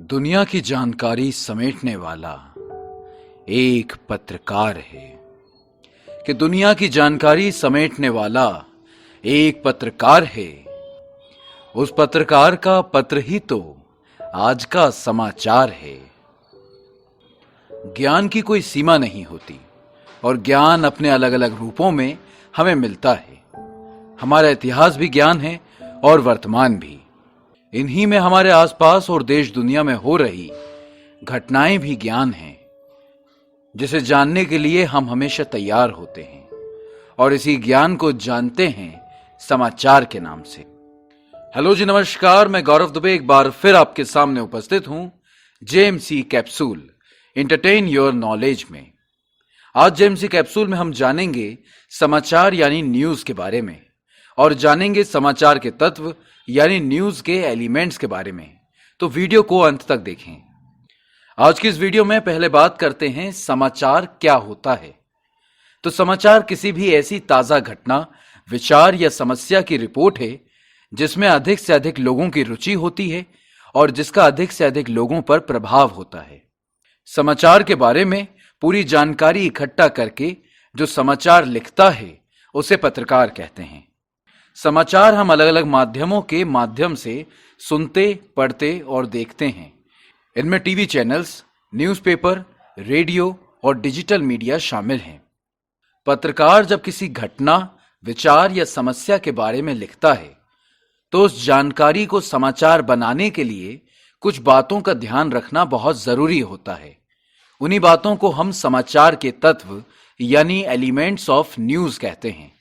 दुनिया की जानकारी समेटने वाला एक पत्रकार है। कि दुनिया की जानकारी समेटने वाला एक पत्रकार है। उस पत्रकार का पत्र ही तो आज का समाचार है। ज्ञान की कोई सीमा नहीं होती और ज्ञान अपने अलग अलग रूपों में हमें मिलता है। हमारा इतिहास भी ज्ञान है और वर्तमान भी। इन्हीं में हमारे आसपास और देश दुनिया में हो रही घटनाएं भी ज्ञान हैं, जिसे जानने के लिए हम हमेशा तैयार होते हैं और इसी ज्ञान को जानते हैं समाचार के नाम से। हेलो जी, नमस्कार। मैं गौरव दुबे एक बार फिर आपके सामने उपस्थित हूं JMC capsule entertain your knowledge में। आज जेएमसी कैप्सूल में हम जानेंगे समाचार यानी न्यूज के बारे में और जानेंगे समाचार के तत्व यानी न्यूज के एलिमेंट्स के बारे में। तो वीडियो को अंत तक देखें। आज की इस वीडियो में पहले बात करते हैं समाचार क्या होता है। तो समाचार किसी भी ऐसी ताजा घटना, विचार या समस्या की रिपोर्ट है जिसमें अधिक से अधिक लोगों की रुचि होती है और जिसका अधिक से अधिक लोगों पर प्रभाव होता है। समाचार के बारे में पूरी जानकारी इकट्ठा करके जो समाचार लिखता है उसे पत्रकार कहते हैं। समाचार हम अलग अलग माध्यमों के माध्यम से सुनते, पढ़ते और देखते हैं। इनमें टीवी चैनल्स, न्यूज़पेपर, रेडियो और डिजिटल मीडिया शामिल हैं। पत्रकार जब किसी घटना, विचार या समस्या के बारे में लिखता है तो उस जानकारी को समाचार बनाने के लिए कुछ बातों का ध्यान रखना बहुत जरूरी होता है। उन्हीं बातों को हम समाचार के तत्व यानी एलिमेंट्स ऑफ न्यूज कहते हैं।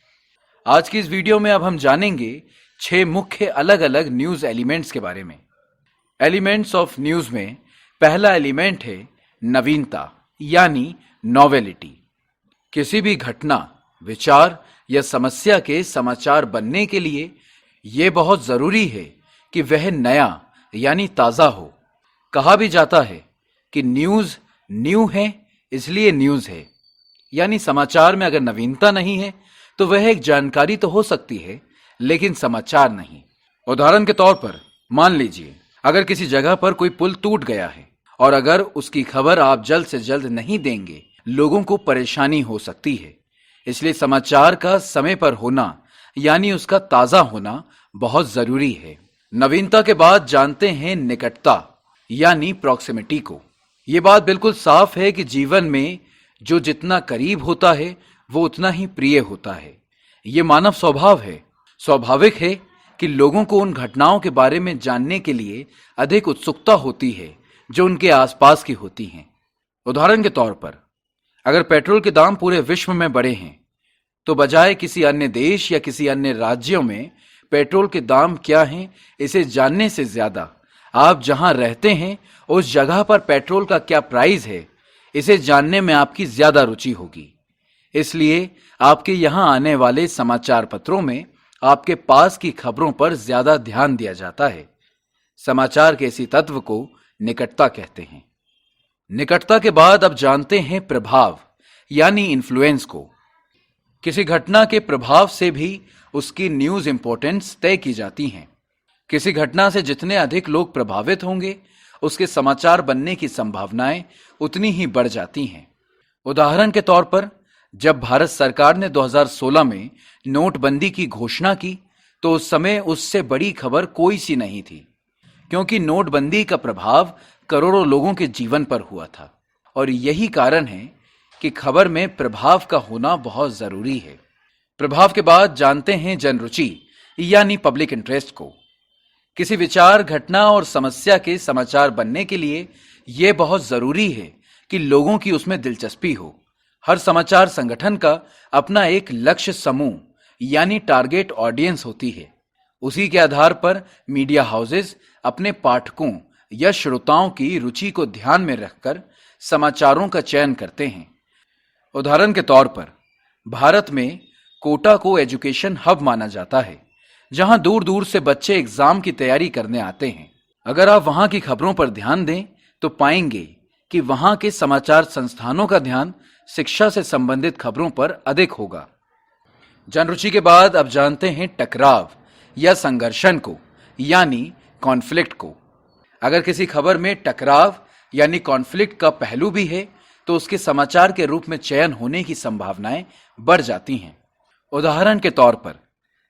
आज की इस वीडियो में अब हम जानेंगे 6 मुख्य अलग अलग न्यूज एलिमेंट्स के बारे में। एलिमेंट्स ऑफ न्यूज में पहला एलिमेंट है नवीनता यानी नॉवेलिटी। किसी भी घटना, विचार या समस्या के समाचार बनने के लिए यह बहुत जरूरी है कि वह नया यानी ताजा हो। कहा भी जाता है कि न्यूज न्यू है इसलिए न्यूज है, यानी समाचार में अगर नवीनता नहीं है तो वह एक जानकारी तो हो सकती है लेकिन समाचार नहीं। उदाहरण के तौर पर मान लीजिए अगर किसी जगह पर कोई पुल टूट गया है और अगर उसकी खबर आप जल्द से जल्द नहीं देंगे, लोगों को परेशानी हो सकती है। इसलिए समाचार का समय पर होना यानी उसका ताजा होना बहुत जरूरी है। नवीनता के बाद जानते हैं निकटता यानी प्रॉक्सिमिटी को। यह बात बिल्कुल साफ है कि जीवन में जो जितना करीब होता है वो उतना ही प्रिय होता है। ये मानव स्वभाव है। स्वाभाविक है कि लोगों को उन घटनाओं के बारे में जानने के लिए अधिक उत्सुकता होती है जो उनके आसपास की होती हैं। उदाहरण के तौर पर अगर पेट्रोल के दाम पूरे विश्व में बढ़े हैं तो बजाय किसी अन्य देश या किसी अन्य राज्यों में पेट्रोल के दाम क्या हैं इसे जानने से ज्यादा आप जहां रहते हैं उस जगह पर पेट्रोल का क्या प्राइस है इसे जानने में आपकी ज्यादा रुचि होगी। इसलिए आपके यहां आने वाले समाचार पत्रों में आपके पास की खबरों पर ज्यादा ध्यान दिया जाता है। समाचार के इसी तत्व को निकटता कहते हैं। निकटता के बाद अब जानते हैं प्रभाव यानी इन्फ्लुएंस को। किसी घटना के प्रभाव से भी उसकी न्यूज इंपॉर्टेंस तय की जाती है। किसी घटना से जितने अधिक लोग प्रभावित होंगे उसके समाचार बनने की संभावनाएं उतनी ही बढ़ जाती हैं। उदाहरण के तौर पर जब भारत सरकार ने 2016 में नोटबंदी की घोषणा की तो उस समय उससे बड़ी खबर कोई सी नहीं थी, क्योंकि नोटबंदी का प्रभाव करोड़ों लोगों के जीवन पर हुआ था। और यही कारण है कि खबर में प्रभाव का होना बहुत जरूरी है। प्रभाव के बाद जानते हैं जनरुचि यानी पब्लिक इंटरेस्ट को। किसी विचार, घटना और समस्या के समाचार बनने के लिए यह बहुत जरूरी है कि लोगों की उसमें दिलचस्पी हो। हर समाचार संगठन का अपना एक लक्ष्य समूह यानी टारगेट ऑडियंस होती है। उसी के आधार पर मीडिया हाउसेस अपने पाठकों या श्रोताओं की रुचि को ध्यान में रखकर समाचारों का चयन करते हैं। उदाहरण के तौर पर भारत में कोटा को एजुकेशन हब माना जाता है, जहां दूर दूर से बच्चे एग्जाम की तैयारी करने आते हैं। अगर आप वहां की खबरों पर ध्यान दें तो पाएंगे कि वहां के समाचार संस्थानों का ध्यान शिक्षा से संबंधित खबरों पर अधिक होगा। जनरुचि के बाद अब जानते हैं टकराव या संघर्षण को यानी कॉन्फ्लिक्ट को। अगर किसी खबर में टकराव यानी कॉन्फ्लिक्ट का पहलू भी है तो उसके समाचार के रूप में चयन होने की संभावनाएं बढ़ जाती हैं। उदाहरण के तौर पर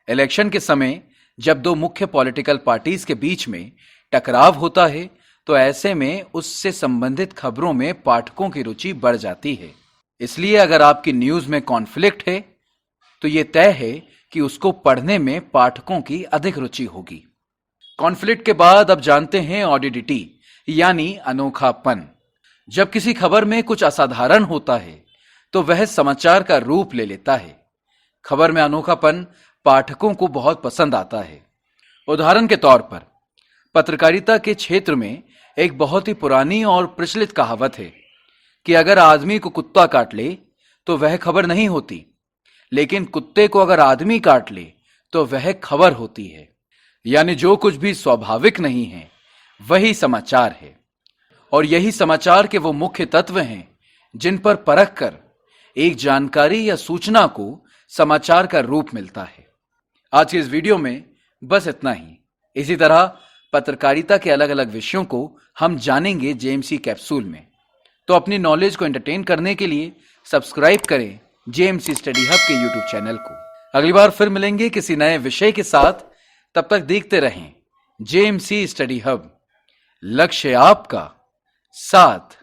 इलेक्शन के समय जब दो मुख्य पॉलिटिकल पार्टीज के बीच में टकराव होता है तो ऐसे में उससे संबंधित खबरों में पाठकों की रुचि बढ़ जाती है। इसलिए अगर आपकी न्यूज में कॉन्फ्लिक्ट है तो यह तय है कि उसको पढ़ने में पाठकों की अधिक रुचि होगी। कॉन्फ्लिक्ट के बाद अब जानते हैं ऑडिडिटी यानी अनोखापन। जब किसी खबर में कुछ असाधारण होता है तो वह समाचार का रूप ले लेता है। खबर में अनोखापन पाठकों को बहुत पसंद आता है। उदाहरण के तौर पर पत्रकारिता के क्षेत्र में एक बहुत ही पुरानी और प्रचलित कहावत है कि अगर आदमी को कुत्ता काट ले तो वह खबर नहीं होती, लेकिन कुत्ते को अगर आदमी काट ले तो वह खबर होती है। यानी जो कुछ भी स्वाभाविक नहीं है वही समाचार है, और यही समाचार के वो मुख्य तत्व हैं जिन पर परख कर एक जानकारी या सूचना को समाचार का रूप मिलता है। आज के इस वीडियो में बस इतना ही। इसी तरह पत्रकारिता के अलग अलग विषयों को हम जानेंगे जेएमसी कैप्सूल में। तो अपनी नॉलेज को एंटरटेन करने के लिए सब्सक्राइब करें जेएमसी स्टडी हब के यूट्यूब चैनल को। अगली बार फिर मिलेंगे किसी नए विषय के साथ। तब तक देखते रहें जेएमसी स्टडी हब। लक्ष्य आपका, साथ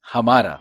हमारा।